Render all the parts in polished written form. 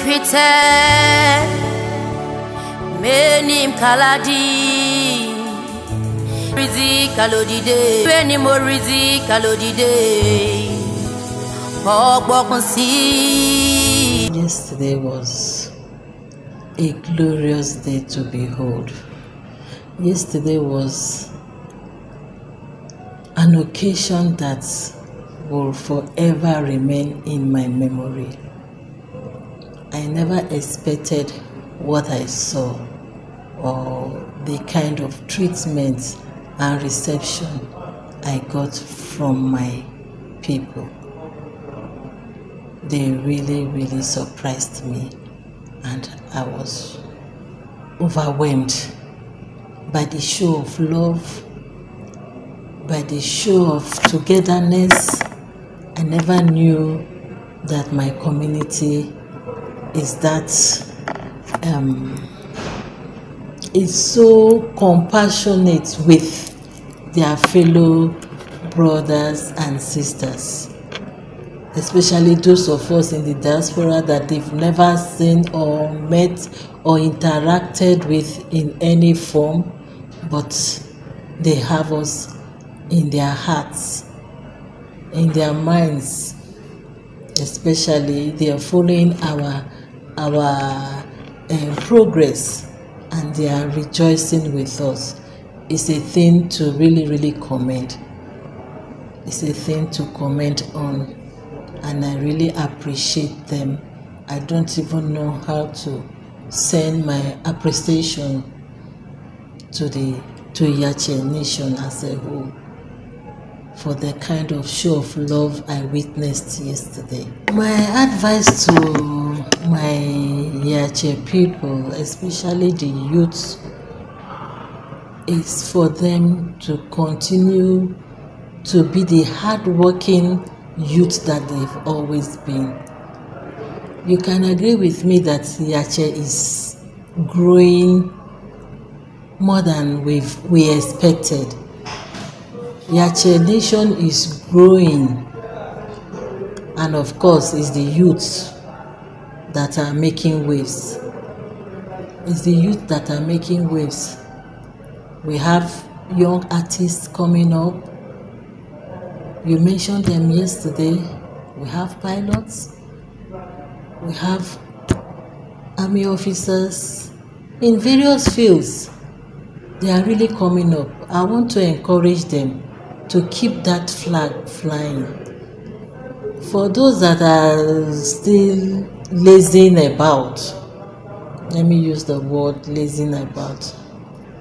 pretend menim kaladi rizi kalodide beni mo rizi kalodide Yesterday was a glorious day to behold. Yesterday was an occasion that will forever remain in my memory. I never expected what I saw or the kind of treatment and reception I got from my people. They really surprised me, and I was overwhelmed by the show of love, by the show of togetherness. I never knew that my community is that is so compassionate with their fellow brothers and sisters, especially those of us in the diaspora that they've never seen or met or interacted with in any form, but they have us in their hearts, in their minds. Especially they are following our progress, and they are rejoicing with us. It's a thing to really commend. It's a thing to comment on, and I really appreciate them. I don't even know how to send my appreciation to Yache Nation as a whole for the kind of show of love I witnessed yesterday. My advice to my Yache people, especially the youth, is for them to continue to be the hardworking youth that they've always been. You can agree with me that Yache is growing more than we expected. Yache Nation is growing, and of course it's the youth that are making waves. It's the youth that are making waves. We have young artists coming up. You mentioned them yesterday. We have pilots. We have army officers in various fields. They are really coming up. I want to encourage them to keep that flag flying. For those that are still lazing about, let me use the word lazing about,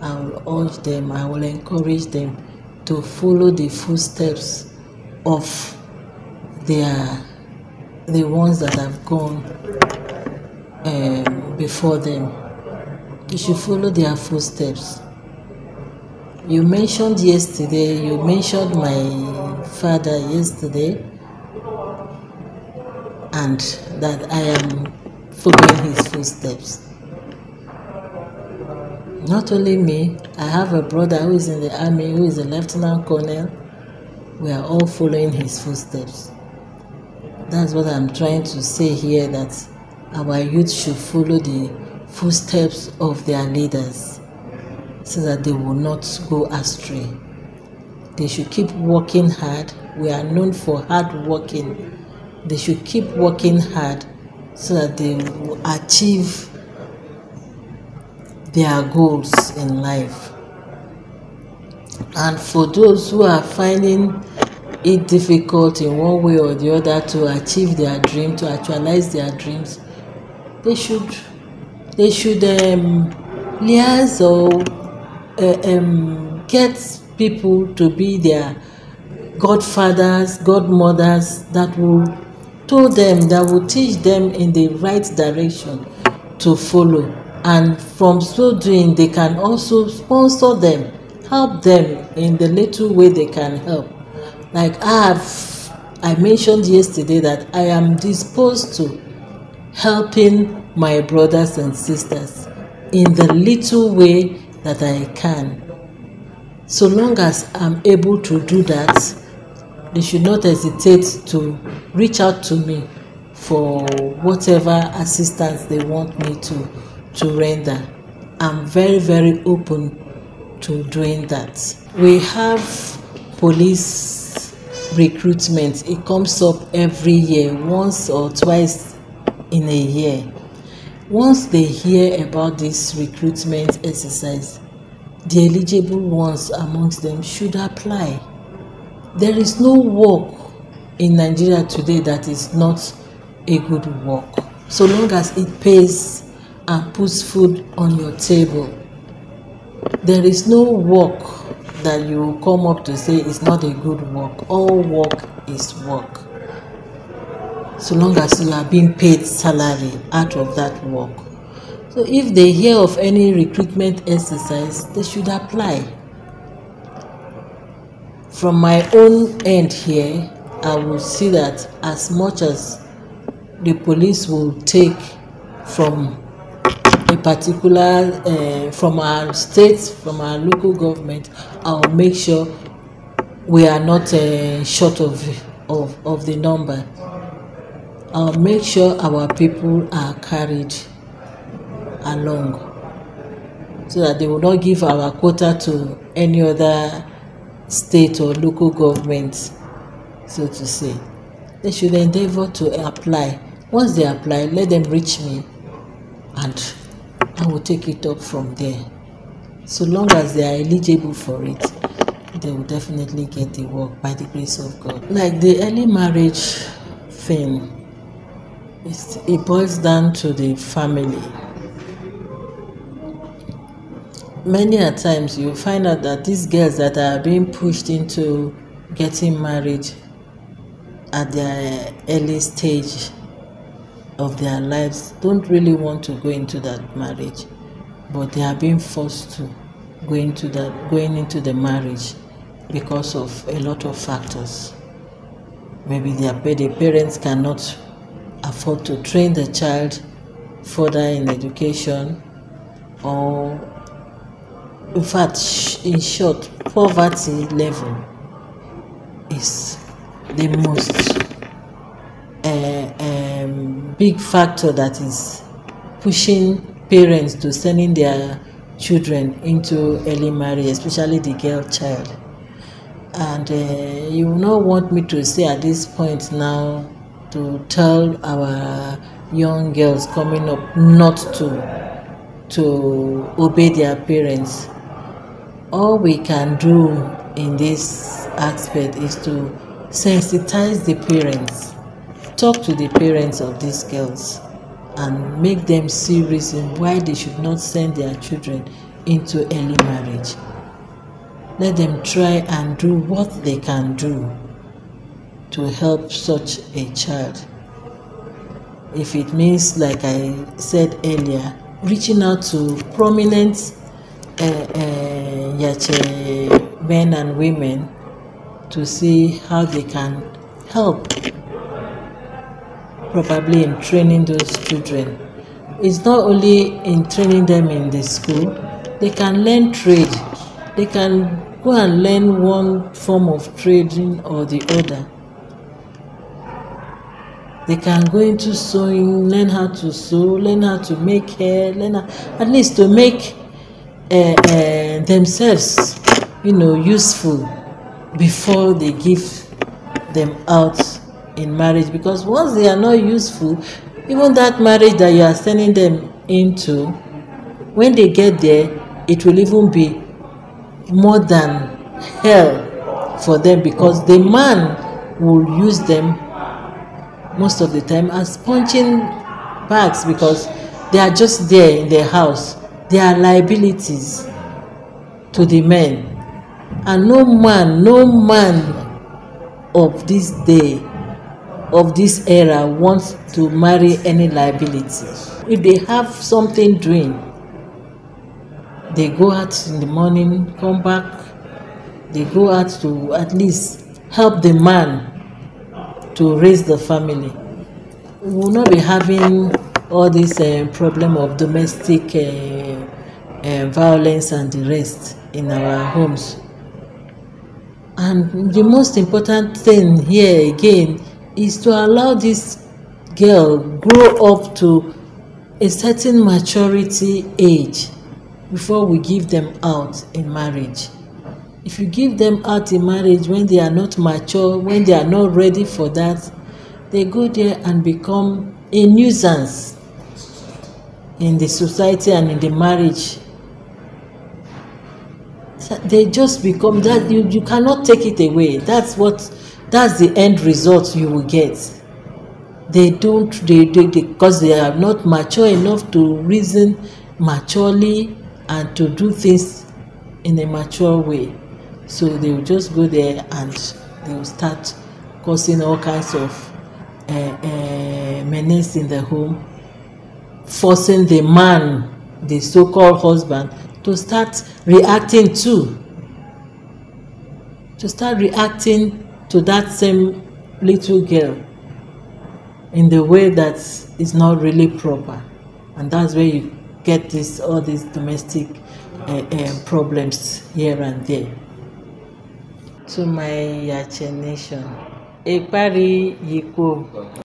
I will urge them, I will encourage them to follow the footsteps of the ones that have gone before them. You should follow their footsteps. You mentioned yesterday, you mentioned my father yesterday, and that I am following his footsteps. Not only me, I have a brother who is in the army, who is a lieutenant colonel. We are all following his footsteps. That's what I'm trying to say here, that our youth should follow the footsteps of their leaders, so that they will not go astray. They should keep working hard. We are known for hard working. They should keep working hard so that they will achieve their goals in life. And for those who are finding it difficult in one way or the other to achieve their dream, to actualize their dreams, they should liaise or get people to be their godfathers, godmothers, that will told them, that will teach them in the right direction to follow. And from so doing, they can also sponsor them, help them in the little way they can help. Like I mentioned yesterday that I am disposed to helping my brothers and sisters in the little way that I can. So long as I'm able to do that, they should not hesitate to reach out to me for whatever assistance they want me to render. I'm very, very open to doing that. We have police recruitment. It comes up every year, once or twice in a year. Once they hear about this recruitment exercise, the eligible ones amongst them should apply. There is no work in Nigeria today that is not a good work, so long as it pays and puts food on your table. There is no work that you will come up to say is not a good work. All work is work, so long as you are being paid salary out of that work. So if they hear of any recruitment exercise, they should apply. From my own end here, I will see that as much as the police will take from a particular, from our state, from our local government, I'll make sure we are not short of the number. I'll make sure our people are carried along, so that they will not give our quota to any other state or local government, so to say. They should endeavor to apply. Once they apply, let them reach me and I will take it up from there. So long as they are eligible for it, they will definitely get the work by the grace of God. Like the early marriage thing, it boils down to the family. Many a times you find out that these girls that are being pushed into getting married at their early stage of their lives don't really want to go into that marriage, but they are being forced to going into the marriage because of a lot of factors. Maybe the parents cannot afford to train the child further in education, or in fact, in short, poverty level is the most big factor that is pushing parents to sending their children into early marriage, especially the girl child. And you will not want me to say at this point now to tell our young girls coming up not to obey their parents. All we can do in this aspect is to sensitize the parents, talk to the parents of these girls, and make them see reason why they should not send their children into early marriage. Let them try and do what they can do to help such a child. If it means, like I said earlier, reaching out to prominent Yache men and women to see how they can help, probably in training those children. It's not only in training them in the school, they can learn trade. They can go and learn one form of trading or the other. They can go into sewing, learn how to sew, learn how to make hair, learn how, at least to make themselves, useful before they give them out in marriage. Because once they are not useful, even that marriage that you are sending them into, when they get there, it will even be more than hell for them, because the man will use them most of the time as punching bags, because they are just there in their house. They are liabilities to the men, and no man of this day, of this era, wants to marry any liability. If they have something doing, they go out in the morning, come back, they go out to at least help the man to raise the family. We will not be having all this problem of domestic violence and the rest in our homes. And the most important thing here again is to allow these girl grow up to a certain maturity age before we give them out in marriage. If you give them out in marriage when they are not mature, when they are not ready for that, they go there and become a nuisance in the society and in the marriage. They just become that. You cannot take it away. That's the end result you will get. They because they are not mature enough to reason maturely and to do things in a mature way. So they will just go there and they will start causing all kinds of menace in the home, forcing the man, the so-called husband, to start reacting to that same little girl in the way that is not really proper. And that's where you get all these domestic problems here and there. To my Yache nation, Ekpari Yiko.